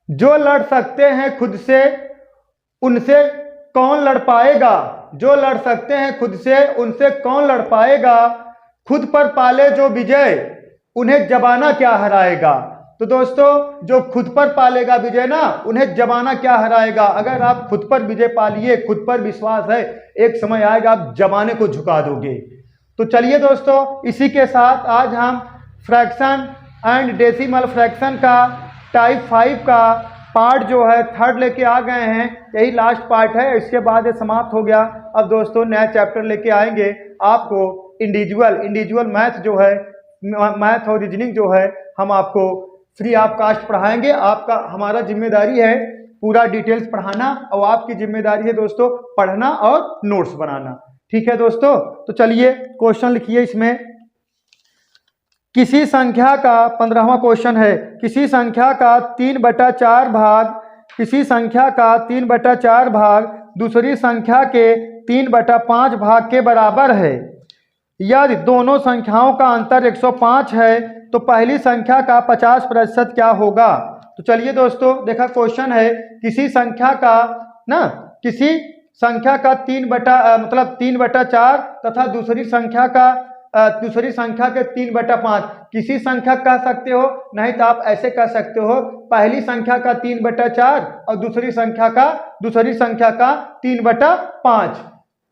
जो लड़ सकते हैं खुद से उनसे कौन लड़ पाएगा। जो लड़ सकते हैं खुद से उनसे कौन लड़ पाएगा। खुद पर पाले जो विजय उन्हें जमाना क्या हराएगा। तो दोस्तों जो खुद पर पालेगा विजय ना, उन्हें जमाना क्या हराएगा। अगर आप खुद पर विजय पालिए, खुद पर विश्वास है, एक समय आएगा आप जमाने को झुका दोगे। तो चलिए दोस्तों, इसी के साथ आज हम फ्रैक्शन एंड डेसिमल फ्रैक्शन का टाइप 5 का पार्ट जो है 3rd लेके आ गए हैं। यही लास्ट पार्ट है, इसके बाद ये समाप्त हो गया। अब दोस्तों नया चैप्टर लेके आएंगे आपको इंडिविजुअल मैथ जो है, मैथ और रीजनिंग जो है हम आपको फ्री ऑफ कास्ट पढ़ाएंगे। आपका हमारा जिम्मेदारी है पूरा डिटेल्स पढ़ाना और आपकी जिम्मेदारी है दोस्तों पढ़ना और नोट्स बनाना। ठीक है दोस्तों, तो चलिए क्वेश्चन लिखिए। इसमें किसी संख्या का 15वां क्वेश्चन है, किसी संख्या का 3/4 भाग, किसी संख्या का 3/4 भाग दूसरी संख्या के 3/5 भाग के बराबर है। यदि दोनों संख्याओं का अंतर 105 है तो पहली संख्या का 50% क्या होगा। तो चलिए दोस्तों, देखा क्वेश्चन है किसी संख्या का ना, किसी संख्या का 3/4 तथा दूसरी संख्या के 3/5। किसी संख्या कह सकते हो, नहीं तो आप ऐसे कह सकते हो पहली संख्या का 3/4 और दूसरी संख्या का 3/5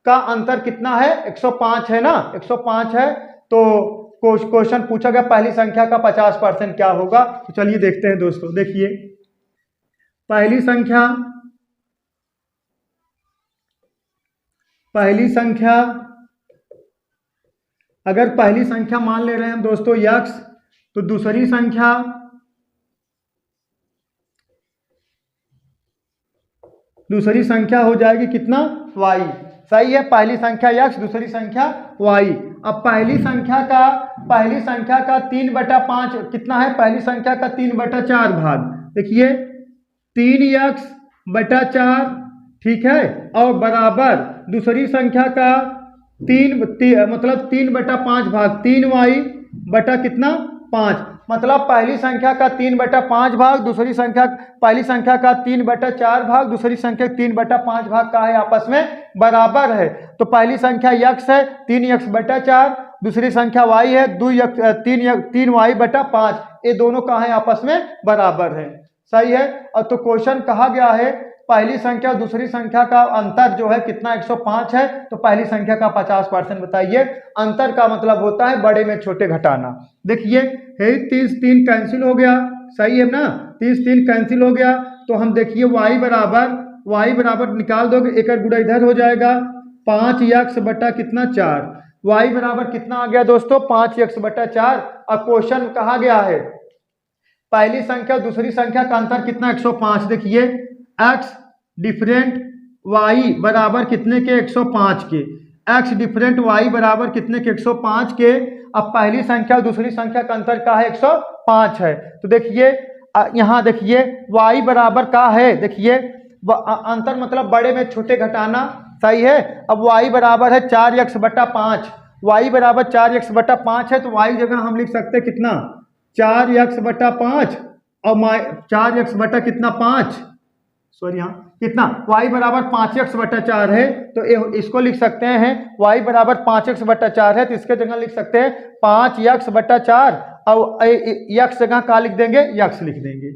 का अंतर कितना है, 105 है ना, 105 है। तो क्वेश्चन पूछा गया पहली संख्या का 50% क्या होगा। तो चलिए देखते हैं दोस्तों। देखिए पहली संख्या अगर पहली संख्या मान ले रहे हैं हम दोस्तों x, तो दूसरी संख्या हो जाएगी कितना, y। सही है, पहली संख्या x दूसरी संख्या y। अब पहली संख्या का 3/5 कितना है, पहली संख्या का 3/4 भाग। देखिए 3x/4 ठीक है, और बराबर दूसरी संख्या का 3/5 भाग 3y बटा कितना 5। मतलब पहली संख्या का 3/5 भाग दूसरी संख्या, पहली संख्या का 3/4 भाग दूसरी संख्या 3/5 भाग का है आपस में बराबर है। तो पहली संख्या x है 3x/4, दूसरी संख्या y है 3y/5। ये दोनों का है आपस में बराबर है। सही है। और तो क्वेश्चन कहा गया है पहली संख्या और दूसरी संख्या का अंतर जो है कितना, 105 है। तो पहली संख्या का 50% बताइए। अंतर का मतलब होता है बड़े में छोटे घटाना। देखिए 3 कैंसिल हो गया, सही है ना, 3 कैंसिल हो गया। तो हम देखिए y बराबर निकाल दोगे, एक गुणा इधर हो जाएगा 5x बटा कितना 4। y बराबर कितना आ गया दोस्तों, 5x/4। अब क्वेश्चन कहा गया है पहली संख्या दूसरी संख्या का अंतर कितना, 105। देखिए x डिफरेंट y बराबर कितने के, 105 के। x डिफरेंट y बराबर कितने के, 105 के। अब पहली संख्या और दूसरी संख्या का अंतर का है 105 है। तो देखिए यहाँ देखिए y बराबर का है, देखिए अंतर मतलब बड़े में छोटे घटाना। सही है। अब y बराबर है 4x/5, y बराबर 4x/5 है। तो y जगह हम लिख सकते हैं कितना, 4x/5 और 4x बटा कितना 5, सॉरी यहाँ कितना, y बराबर 5x/4 है। तो इसको लिख सकते हैं y बराबर 5x/4 है। तो इसके जगह लिख सकते हैं 5x/4 और x जगह का लिख देंगे, x लिख देंगे।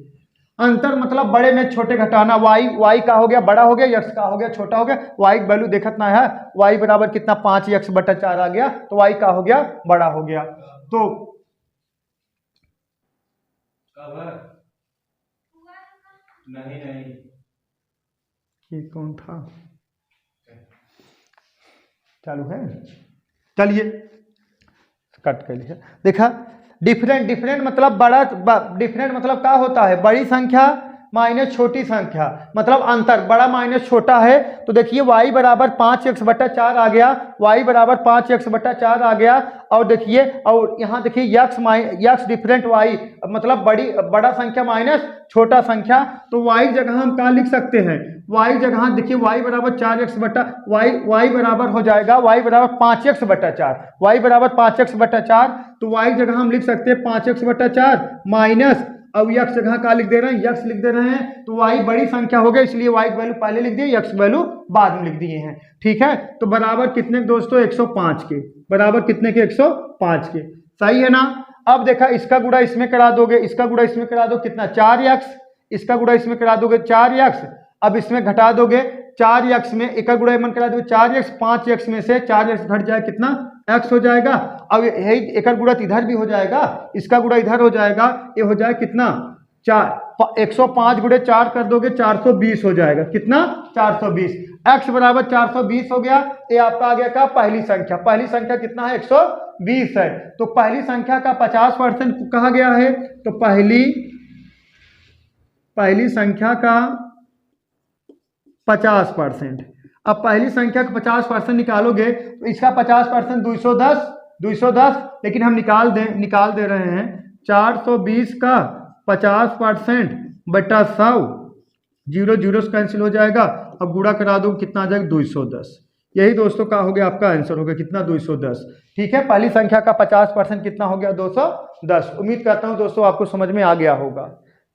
अंतर मतलब बड़े में छोटे घटाना। y का हो गया बड़ा हो गया, x का हो गया छोटा हो गया। y वैल्यू देखत ना है, y बराबर कितना 5x/4 आ गया, तो y का हो गया बड़ा हो गया। तो नहीं ये कौन था, चालू है, चलिए कट कर लिया। देखा डिफरेंट मतलब बड़ा, डिफरेंट मतलब क्या होता है, बड़ी संख्या माइनस छोटी संख्या, मतलब अंतर बड़ा माइनस छोटा है। तो देखिए y बराबर 5x/4 आ गया, y बराबर 5x/4 आ गया। और देखिए और यहाँ देखिए x डिफरेंट y मतलब बड़ा संख्या माइनस छोटा संख्या। तो y जगह हम क्या लिख सकते हैं, y जगह देखिए y बराबर 4x/y बराबर हो जाएगा, y बराबर 5x/4, y बराबर 5x/4। तो y जगह हम लिख सकते हैं 5x/4 माइनस अब यक्स जगह का लिख दे रहे हैं, यक्स लिख दे रहे हैं, तो वाई बड़ी संख्या हो गई, इसलिए वाई की वैल्यू पहले लिख दिए, यक्स वैल्यू बाद में लिख दिए हैं। ठीक है, तो बराबर कितने दोस्तों 105 के, बराबर कितने के 105 के, सही है ना। अब देखा इसका गुणा इसमें करा दोगे, इसका गुणा इसमें करा दो, कितना 4x, इसका गुणा इसमें करा दोगे 4x, अब इसमें घटा दोगे 4x में एक गुणा मन करा दोगे 4x, 5x में से 4x घट जाए कितना x हो जाएगा। अब यही एक गुणा इधर भी हो जाएगा, इसका गुणा इधर हो जाएगा, ये हो जाए कितना 105 गुणे 4 कर दोगे 420 हो जाएगा, कितना 420, x बराबर 420 हो गया। ये आपका आ गया का पहली संख्या, पहली संख्या कितना है 120 है, तो पहली संख्या का 50% कहा गया है, तो पहली संख्या का 50%। अब पहली संख्या का 50% निकालोगे तो इसका 50% 210, लेकिन हम निकाल दे रहे हैं 420 का 50% बटा 100, 0 0 से कैंसिल हो जाएगा। अब गुणा करा दो कितना आ जाएगा 210, यही दोस्तों का हो गया आपका आंसर हो गया कितना 210। ठीक है, पहली संख्या का 50% कितना हो गया 210। उम्मीद करता हूं दोस्तों आपको समझ में आ गया होगा।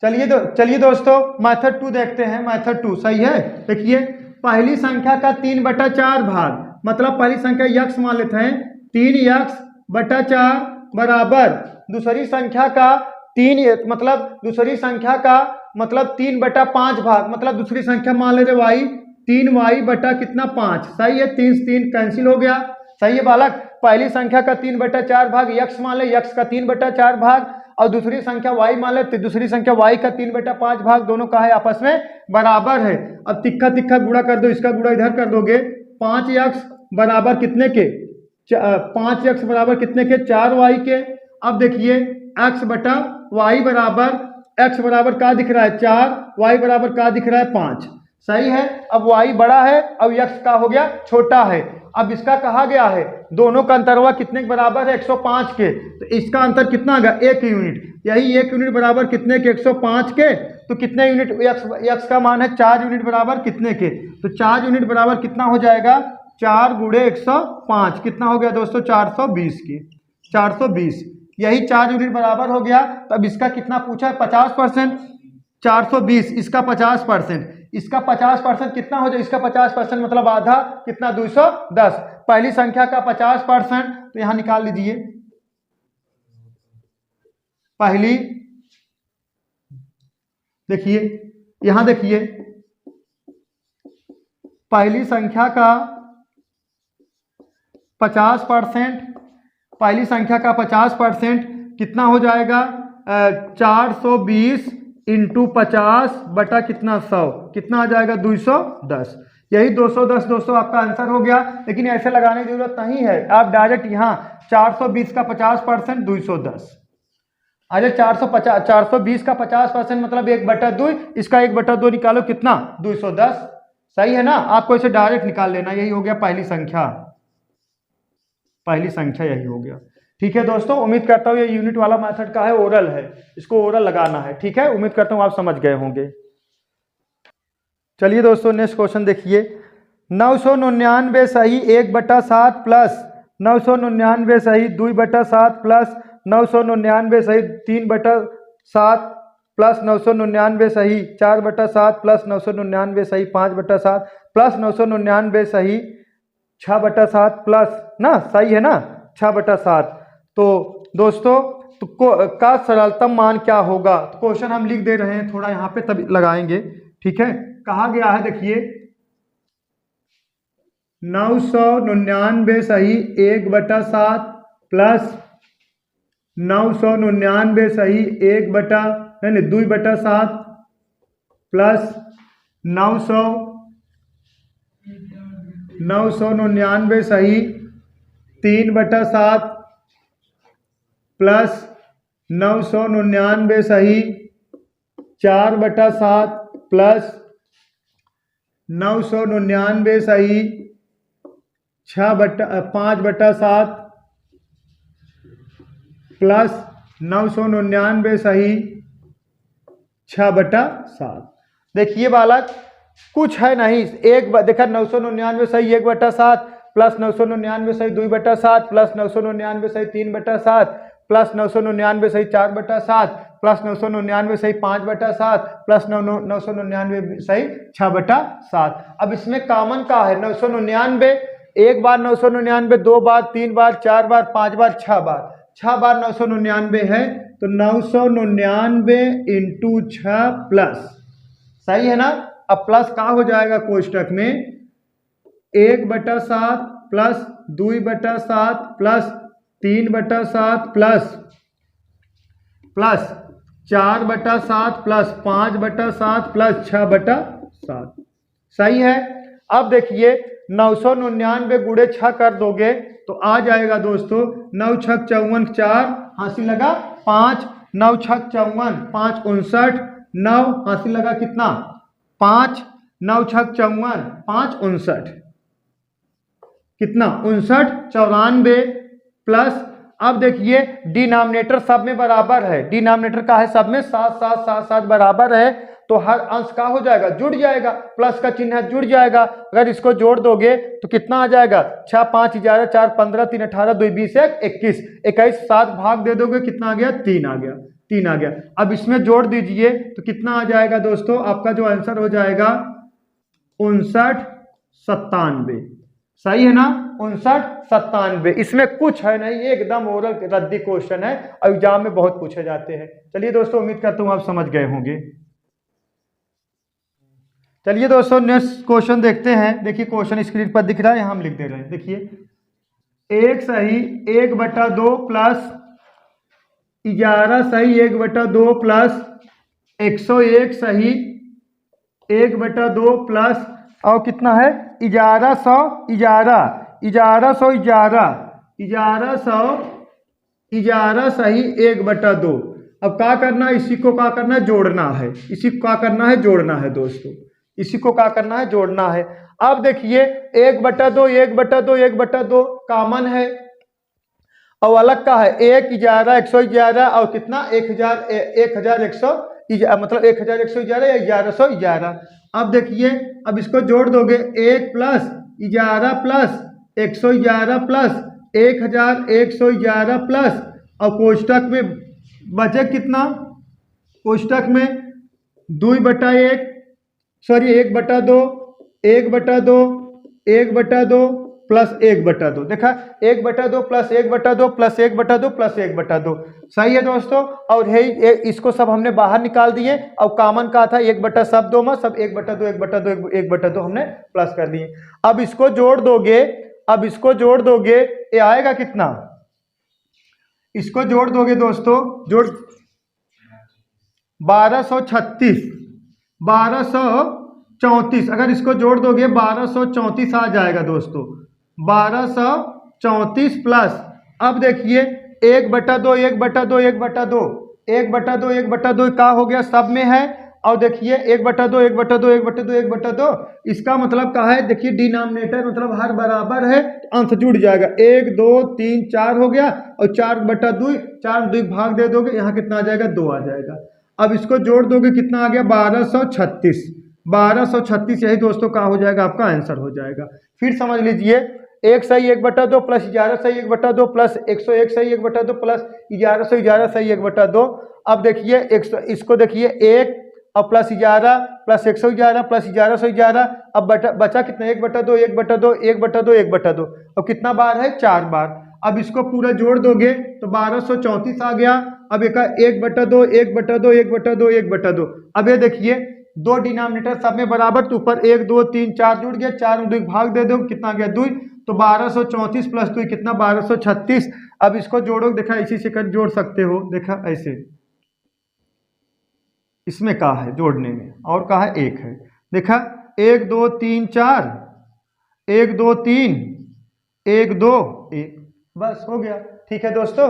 चलिए दोस्तों मेथड 2 देखते हैं। मेथड 2 सही है, देखिए पहली संख्या का 3/4 भाग, मतलब पहली संख्या यक्स मान लेते हैं, 3x/4 बराबर दूसरी संख्या का 3/5 भाग, मतलब दूसरी संख्या मान लेते y, 3y बटा कितना 5, सही है, 3 से 3 कैंसिल हो गया, सही है बालक। पहली संख्या का 3/4 भाग यक्स मान ले, यक्स का 3/4 भाग, और दूसरी संख्या y मान ले, तो दूसरी संख्या y का 3/5 भाग, दोनों का है आपस में बराबर है। अब तिक्का तिक्का गुणा कर दो, इसका गुणा इधर कर दोगे, 5x बराबर कितने के 5x बराबर कितने के 4y के। अब देखिए x बटा y बराबर, x बराबर क्या दिख रहा है 4, y बराबर क्या दिख रहा है 5, सही है। अब y बड़ा है, अब x का हो गया छोटा है। अब इसका कहा गया है दोनों का अंतरवा कितने के बराबर है 105 के, तो इसका अंतर कितना आ गया 1 यूनिट, यही 1 यूनिट बराबर कितने के 105 के, तो कितने यूनिट x का मान है 4 यूनिट बराबर कितने के, तो 4 यूनिट बराबर कितना हो जाएगा 4 गुणे 105, कितना हो गया दोस्तों 420 की, 420, यही 4 यूनिट बराबर हो गया। तब इसका कितना पूछा है 50%, 420, इसका 50%, इसका 50% कितना हो जाए, इसका 50% मतलब आधा, कितना 210। पहली संख्या का 50% तो यहां निकाल लीजिए, पहली देखिए यहां देखिए पहली संख्या का 50%, पहली संख्या का 50% कितना हो जाएगा 420 इंटू 50 बटा कितना 100, कितना आ जाएगा 210, यही 210 दोस्तों आपका आंसर हो गया। लेकिन ऐसे लगाने की जरूरत नहीं है, आप डायरेक्ट यहाँ 420 का 50% 210, अरे 420 का 50% मतलब 1/2, इसका 1/2 निकालो कितना 210, सही है ना। आपको इसे डायरेक्ट निकाल लेना, यही हो गया पहली संख्या यही हो गया। ठीक है दोस्तों, उम्मीद करता हूँ ये यूनिट वाला मेथड का है, ओरल है, इसको ओरल लगाना है। ठीक है, उम्मीद करता हूँ आप समझ गए होंगे। चलिए दोस्तों नेक्स्ट क्वेश्चन देखिए, 999 सही 1/7 प्लस 999 सही 2/7 प्लस 999 सही 3/7 प्लस 999 सही 4/7 प्लस 999 सही 5/7 प्लस 999 सही 6/7 प्लस ना, सही है ना 6/7। तो दोस्तों तो का सरलतम मान क्या होगा, तो क्वेश्चन हम लिख दे रहे हैं, थोड़ा यहाँ पे तब लगाएंगे। ठीक है, कहा गया है देखिए 999 सही 1/7 प्लस 999 सही 2/7 प्लस 999 सही 3/7 प्लस 999 सही 4/7 प्लस 999 सही 5/7 प्लस 999 सही 6/7। देखिए बालक कुछ है नहीं, एक देखा 999 सही 1/7 प्लस 999 सही 2/7 प्लस 999 सही 3/7 प्लस 999 सही 4/7 प्लस 999 सही 5/7 प्लस 999 सही 6/7। अब इसमें कॉमन का है 999, एक बार 999, दो बार, तीन बार, चार बार, पांच बार, 6 बार, 6 बार 999 है तो 999 इंटू 6 प्लस, सही है ना। अब प्लस कहाँ हो जाएगा कोष्टक में 1/7 plus 2/7 plus 3/7 plus 4/7 plus 5/7 plus 6/7, सही है। अब देखिए 999 गुणे 6 कर दोगे तो आ जाएगा दोस्तों 9 छक 54, 4 हासिल लगा 5, 9 छक 54, 5 59, 9 हासिल लगा कितना 5, 9 छक 54, 5 59, कितना 59, 94 प्लस, अब देखिए डिनोमिनेटर सब में बराबर है, डिनोमिनेटर का है सब में 7 7 7 7 बराबर है तो हर अंश का हो जाएगा जुड़ जाएगा, प्लस का चिन्ह है जुड़ जाएगा। अगर इसको जोड़ दोगे तो कितना आ जाएगा 6 5 11 4 15 3 18 2 20 1 21, 21 7 भाग दे दोगे कितना आ गया 3 आ गया, 3 आ गया। अब इसमें जोड़ दीजिए तो कितना आ जाएगा दोस्तों, आपका जो आंसर हो जाएगा 59 97, सही है ना 59 97। इसमें कुछ है नहीं, एकदम ओरल रद्दी क्वेश्चन है और एग्जाम में बहुत पूछे जाते हैं। चलिए दोस्तों उम्मीद करता हूँ आप समझ गए होंगे। चलिए दोस्तों नेक्स्ट क्वेश्चन देखते हैं। देखिए क्वेश्चन स्क्रीन पर दिख रहा है, यहाँ हम लिख दे रहे हैं। देखिए 1 सही 1/2 प्लस 11 सही 1/2 प्लस 101 सही 1/2 प्लस और कितना है 1111 सही 1/2। अब क्या करना है, इसी को क्या करना है जोड़ना है, इसी को क्या करना है जोड़ना है दोस्तों, इसी को क्या करना है जोड़ना है। अब देखिए 1/2 1/2 1/2 कॉमन है और अलग का है 1 11 111 और कितना 1111 मतलब 1111 या 1111। अब देखिए अब इसको जोड़ दोगे 1 प्लस 11 प्लस 111 प्लस 1111 प्लस और कोष्टक में बचे कितना, कोष्टक में 2/1 सॉरी 1/2 1/2 1/2 प्लस 1/2, देखा 1/2 प्लस 1/2 प्लस 1/2 प्लस 1/2, सही है दोस्तों। और है इसको सब हमने बाहर निकाल दिए और कॉमन का था 1/2 सब दो में सब 1/2 1/2 1/2 हमने प्लस कर दिए। अब इसको जोड़ दोगे, अब इसको जोड़ दोगे ये आएगा कितना, इसको जोड़ दोगे दोस्तों जोड़ 1236 1234, अगर इसको जोड़ दोगे 1234 आ जाएगा दोस्तों 1234 प्लस, अब देखिए 1/2 1/2 1/2 1/2 1/2 का हो गया सब में है और देखिए 1/2 1/2 1/2 1/2 इसका मतलब क्या है, देखिए डिनोमिनेटर मतलब हर बराबर है तो अंश जुड़ जाएगा 1 2 3 4 हो गया और 4/2 4 2 भाग दे दोगे यहाँ कितना आ जाएगा 2 आ जाएगा। अब इसको जोड़ दोगे कितना आ गया 1236 1236, यही दोस्तों का हो जाएगा आपका आंसर हो जाएगा। फिर समझ लीजिए 1 सही 1/2 प्लस 11 सही 1/2 प्लस 101 सही 1/2 प्लस 1111 सही 1/2। अब देखिए इसको देखिए 1 और प्लस 11 प्लस 111 प्लस 1111, अब बचा कितना 1/2 1/2 1/2 1/2 और कितना बार है 4 बार। अब इसको पूरा जोड़ दोगे तो 1234 आ गया। अब एक 1/2 1/2 1/2 1/2, अब ये देखिए दो डिनोमिनेटर सब में बराबर तो ऊपर 1 2 3 4 जुड़ गया, 4 में 2 भाग दे दो कितना गया 2, तो 1234 प्लस 2 कितना 1236। अब इसको जोड़ो, देखा इसी से कर जोड़ सकते हो, देखा ऐसे इसमें क्या है जोड़ने में और क्या है 1 है, देखा 1 2 3 4 1 2 3 1 2 1, बस हो गया। ठीक है दोस्तों,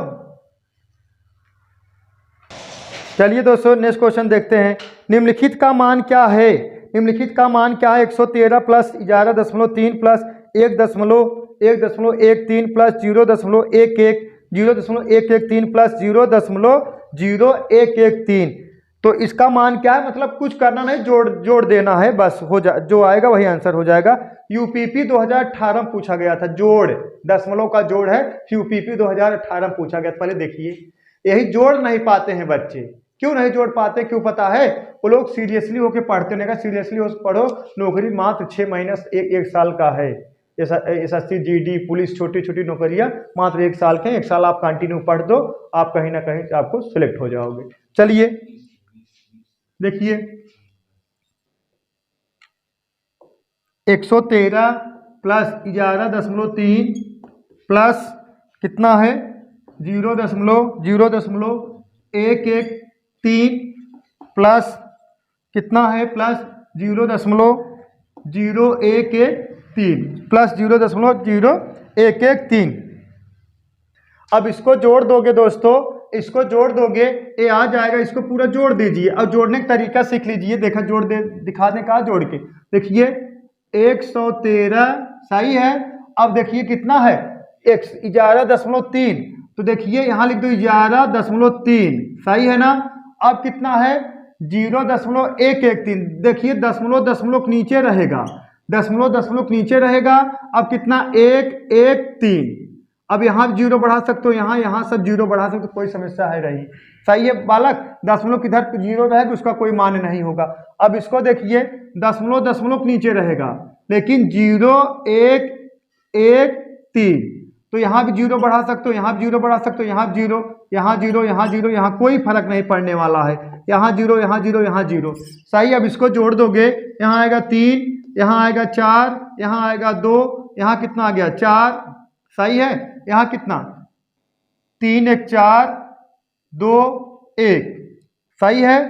चलिए दोस्तों नेक्स्ट क्वेश्चन देखते हैं। निम्नलिखित का मान क्या है, निम्नलिखित का मान क्या है 113 प्लस 11.3 प्लस 1.113 प्लस 0.113 प्लस 0.0113 तो इसका मान क्या है, मतलब कुछ करना नहीं, जोड़ देना है बस, जो आएगा वही आंसर हो जाएगा। यूपीपी 2018 में पूछा गया था, जोड़ दशमलव का जोड़ है, यूपीपी 2018 में पूछा गया था। पहले देखिए, यही जोड़ नहीं पाते हैं बच्चे, क्यों नहीं जोड़ पाते, क्यों पता है, वो लोग सीरियसली होके पढ़ते नहीं, सीरियसली हो पढ़ो, नौकरी मात्र 6 महीने एक साल का है, एसएससी जीडी पुलिस छोटी छोटी नौकरियां मात्र 1 साल के, 1 साल आप कंटिन्यू पढ़ दो, आप कहीं ना कहीं आपको सिलेक्ट हो जाओगे। चलिए देखिए, 113 प्लस 11.3 प्लस कितना है 0.0.113 प्लस कितना है प्लस 0.01113 प्लस 0.0113। अब इसको जोड़ दोगे दोस्तों, इसको जोड़ दोगे, ये आ जाएगा, इसको पूरा जोड़ दीजिए। अब जोड़ने का तरीका सीख लीजिए, देखा जोड़ दे दिखा दें कहा जोड़ के, देखिए 113 सही है। अब देखिए कितना है 11.3, तो देखिए यहाँ लिख दो 11.3 सही है ना। अब कितना है 0.113, देखिए दशमलव नीचे रहेगा, दशमलव नीचे रहेगा। अब कितना 113, अब यहाँ जीरो बढ़ा सकते हो, यहाँ सब जीरो बढ़ा सकते हो, कोई समस्या है नहीं, सही है बालक। दशमलव किधर जीरो रहेगा उसका कोई मान नहीं होगा। अब इसको देखिए दशमलव नीचे रहेगा, लेकिन 0.113, तो यहाँ भी जीरो बढ़ा सकते हो, यहाँ भी जीरो बढ़ा सकते हो, यहाँ जीरो, यहाँ जीरो, यहाँ जीरो, यहाँ कोई फर्क नहीं पड़ने वाला है, यहाँ जीरो, यहाँ जीरो, यहाँ जीरो, सही। अब इसको जोड़ दोगे, यहाँ आएगा 3, यहाँ आएगा 4, यहाँ आएगा 2, यहाँ कितना आ गया 4, सही है। यहाँ कितना 3 1 4 2 1, सही है।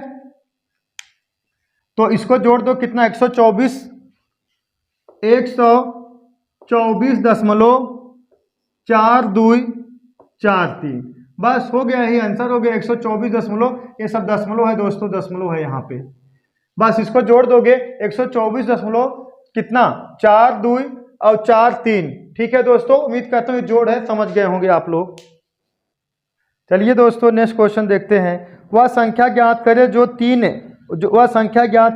तो इसको जोड़ दो, कितना 124.4243, बस हो गया, यही आंसर हो गया 124 ये सब दशमलव है दोस्तों, दशमलव है यहाँ पे, बस इसको जोड़ दोगे 124 कितना 4 2 और 4 3। ठीक है दोस्तों, उम्मीद करता हूँ जोड़ है, समझ गए होंगे आप लोग। चलिए दोस्तों नेक्स्ट क्वेश्चन देखते हैं। वह संख्या ज्ञात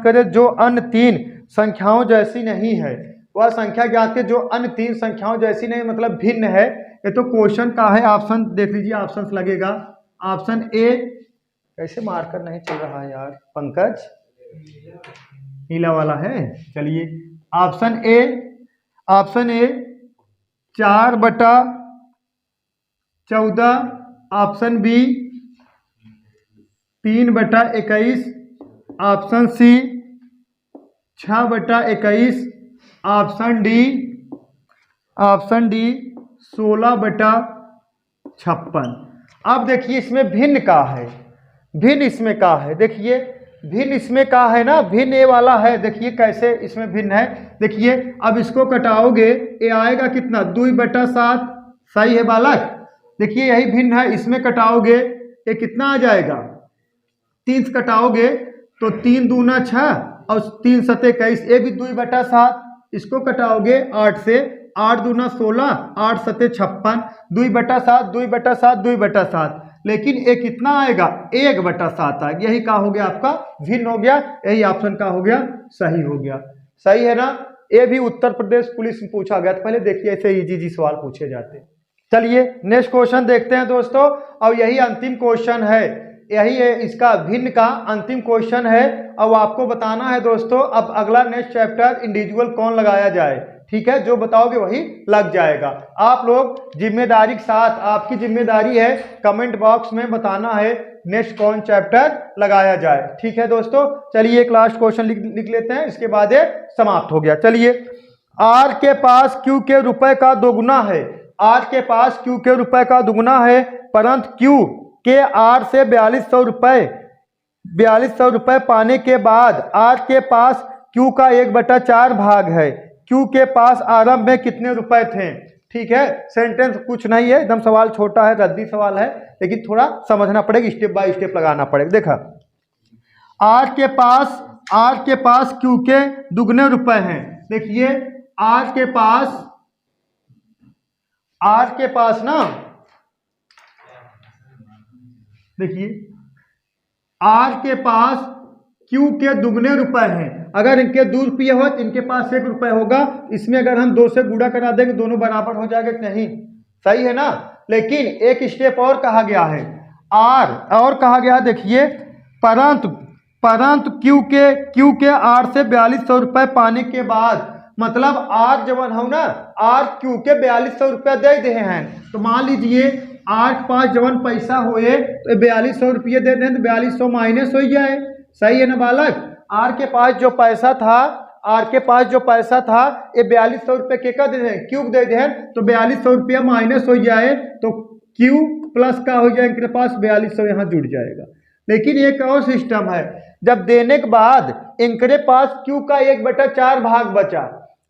करे जो अन्य 3 संख्याओं जैसी नहीं है। वह संख्या ज्ञात करे जो अन्य 3 संख्याओं जैसी नहीं, मतलब भिन्न है। ये तो क्वेश्चन का है, ऑप्शन देख लीजिए, ऑप्शन लगेगा। ऑप्शन ए, कैसे मार्कर नहीं चल रहा है यार पंकज, नीला वाला है। चलिए option A 4/14, option B 3/21, option C 6/21, option D 16/56। अब देखिए इसमें भिन्न का है, भिन्न इसमें का है, देखिए भिन्न इसमें का है ना, भिन्न ए वाला है, देखिए कैसे इसमें भिन्न है। देखिए अब इसको कटाओगे, ये आएगा कितना 2/7, सही है बालक। देखिए यही भिन्न है, इसमें कटाओगे ये कितना आ जाएगा 3 से कटाओगे तो 3 दूना 6 और 3 सते 21, ये भी 2/7। इसको कटाओगे 8 से, 8 दूना 16, 8 सते 56, 2/7, लेकिन ये कितना आएगा 1/7 आएगा। यही का हो गया आपका भिन्न हो गया, यही ऑप्शन का हो गया सही हो गया, सही है ना। ये भी उत्तर प्रदेश पुलिस में पूछा गया था, पहले देखिए ऐसे इजी सवाल पूछे जाते। चलिए नेक्स्ट क्वेश्चन देखते हैं दोस्तों, और यही अंतिम क्वेश्चन है, यही है इसका भिन्न का अंतिम क्वेश्चन है। अब आपको बताना है दोस्तों, अब अगला नेक्स्ट चैप्टर इंडिविजुअल कौन लगाया जाए, ठीक है, जो बताओगे वही लग जाएगा। आप लोग जिम्मेदारी के साथ, आपकी जिम्मेदारी है कमेंट बॉक्स में बताना है नेक्स्ट कौन चैप्टर लगाया जाए, ठीक है दोस्तों। चलिए एक लास्ट क्वेश्चन लिख लेते हैं, इसके बाद ये समाप्त हो गया। चलिए, आर के पास क्यू के रुपए का दोगुना है, आर के पास क्यू के रुपए का दुगुना है, परंतु क्यू के आर से 4200 रुपए पाने के बाद आर के पास क्यू का 1/4 भाग है। क्यू के पास आरंभ में कितने रुपए थे। ठीक है, सेंटेंस कुछ नहीं है, एकदम सवाल छोटा है, रद्दी सवाल है, लेकिन थोड़ा समझना पड़ेगा, स्टेप बाय स्टेप लगाना पड़ेगा। देखा, आर के पास क्यू के दुगने रुपए हैं। देखिए आर के पास ना, देखिए आर के पास क्यू के दुगने रुपए हैं। अगर इनके 2 रुपये हो तो इनके पास 1 रुपये होगा। इसमें अगर हम 2 से गुणा करा देंगे दोनों बराबर हो जाएगा कि नहीं, सही है ना। लेकिन एक स्टेप और कहा गया है, आर और कहा गया है, देखिए परंतु क्यू के आर से 4200 रुपये पाने के बाद, मतलब आर जवन हो ना, आर क्यू के 4200 रुपये दे दे हैं। तो मान लीजिए आर के पास जवन पैसा होए तो 4200 रुपये दे दें तो 4200 माइनस हो जाए, सही है ना बालक। आर के पास जो पैसा था ये 4200 रुपये के का दे दें, क्यू दे दें, तो 4200 रुपया माइनस हो जाए तो क्यू प्लस का हो जाए, इनके पास 4200 यहाँ जुड़ जाएगा। लेकिन एक और सिस्टम है, जब देने के बाद इनके पास क्यू का 1/4 भाग बचा,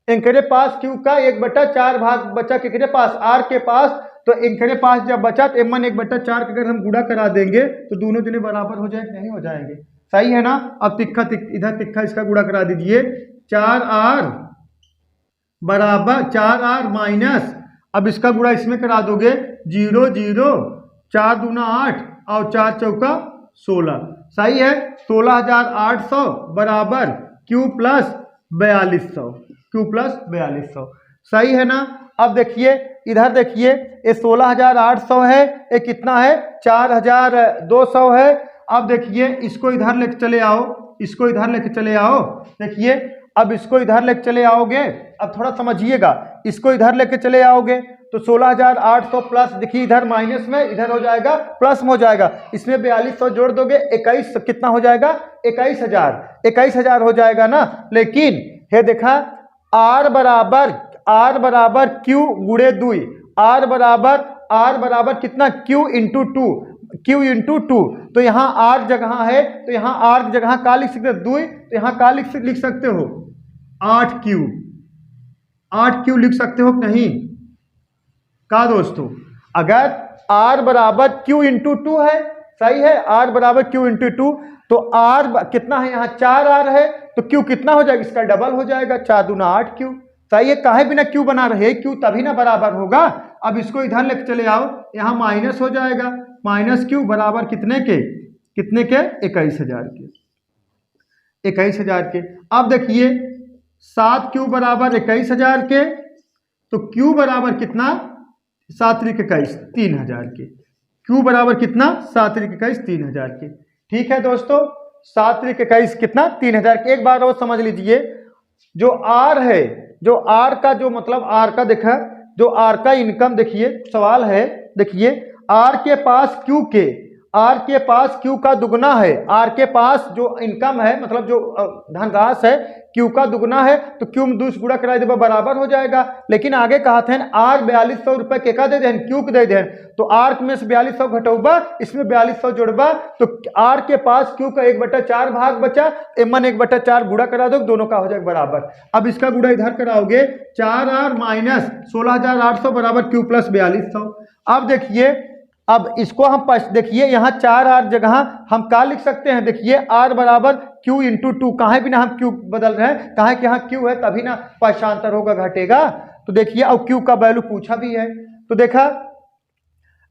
इनके पास क्यू का 1/4 भाग बचा, किसके पास, आर के पास। तो इनके पास जब बचा तो m1 1/4 अगर हम गुणा करा देंगे तो दोनों जने बराबर हो जाए, नहीं हो जाएंगे, सही है ना। अब इधर तिक्का इसका गुणा करा दीजिए, 4r बराबर 4r माइनस, अब इसका गुणा इसमें करा दोगे 0 0 4 दूना 8 और 4 चौका 16, सही है। 16800 बराबर क्यू प्लस 4200, सही है ना। अब देखिए इधर देखिए, ये 16800 है, ये कितना है 4200 है। अब देखिए इसको इधर लेके चले आओ, इसको इधर लेके चले आओ, देखिए अब इसको इधर लेके चले आओगे, अब थोड़ा समझिएगा, इसको इधर लेके चले आओगे तो 16800 प्लस, देखिए इधर माइनस में, इधर हो जाएगा प्लस में हो जाएगा, इसमें 4200 जोड़ दोगे 21, कितना हो जाएगा 21000 हो जाएगा ना। लेकिन हे देखा आर बराबर क्यू गुणे 2, आर बराबर कितना, क्यू इंटू 2, तो यहाँ आर जगह है तो यहाँ आर की जगह का लिख सकते हो 2, तो यहाँ का लिख सकते हो 8Q लिख सकते हो नहीं का दोस्तों। अगर R बराबर Q इंटू 2 है, सही है, R बराबर Q इंटू 2, तो R कितना है, यहाँ 4R है तो Q कितना हो जाएगा, इसका डबल हो जाएगा, 4 दूना 8Q, सही है। काहे बिना Q बना रहे, Q तभी ना बराबर होगा। अब इसको इधर लेके चले आओ, यहाँ माइनस हो जाएगा, माइनस Q बराबर कितने के 21000 के। अब देखिए 7Q बराबर 21000 के, तो Q बराबर कितना 7 3 21 3000 के, Q बराबर कितना 7 3 21 3000 के। ठीक है दोस्तों, 7 3 21 कितना 3000 के। एक बार और समझ लीजिए, जो R है, जो R का जो मतलब R का देखा, जो R का इनकम देखिए, सवाल है देखिए, R के पास Q का दुगना है, R के पास जो इनकम है मतलब जो धनराशि है Q का दुगना है, तो Q में 2 से गुणा करा देगा बराबर हो जाएगा। लेकिन आगे कहा थे R 4200 रुपये के का दे दें, Q के दे दें, तो R में से 4200 घटोबा, इसमें 4200 जोड़बा, तो R के पास Q का 1/4 भाग बचा, M1 1/4 गुणा करा दो, दोनों का हो जाएगा बराबर। अब इसका गुणा इधर कराओगे, 4R माइनस 16800 बराबर Q प्लस 4200। अब देखिए, अब इसको हम देखिए यहाँ 4R जगह हम क्या लिख सकते हैं, देखिए R बराबर Q इंटू 2, कहाँ बिना हम Q बदल रहे हैं, कहाँ कि यहाँ Q है तभी ना पक्षांतर होगा, घटेगा। तो देखिए अब Q का वैल्यू पूछा भी है, तो देखा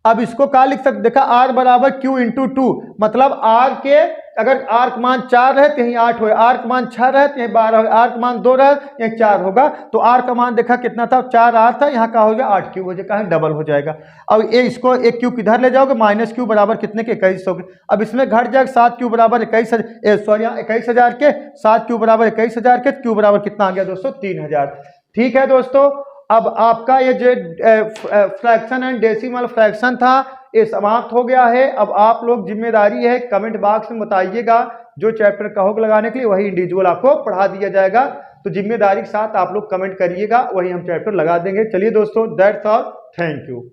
अब इसको क्या लिख सकते, देखा R बराबर Q इंटू 2, मतलब R के अगर R का मान 4 रहे तो यहीं 8 हो, R का मान 6 रहे तो यहीं 12 हो, R का मान 2 रहे तो यहीं 4 होगा। तो R का मान देखा कितना था, 4R था, यहाँ का हो गया 8Q हो जाएगा, डबल हो जाएगा। अब ये इसको एक Q किधर ले जाओगे, माइनस Q बराबर कितने के 2100 के। अब इसमें घट जाएगा 7Q बराबर 21000 के, 7Q बराबर 21000 के, Q बराबर कितना आ गया दोस्तों 3000। ठीक है दोस्तों, अब आपका ये जो फ्रैक्शन एंड डेसिमल फ्रैक्शन था ये समाप्त हो गया है। अब आप लोग जिम्मेदारी है कमेंट बॉक्स में बताइएगा, जो चैप्टर कहोगे लगाने के लिए वही इंडिविजुअल आपको पढ़ा दिया जाएगा। तो जिम्मेदारी के साथ आप लोग कमेंट करिएगा, वही हम चैप्टर लगा देंगे। चलिए दोस्तों, दैट्स ऑल, थैंक यू।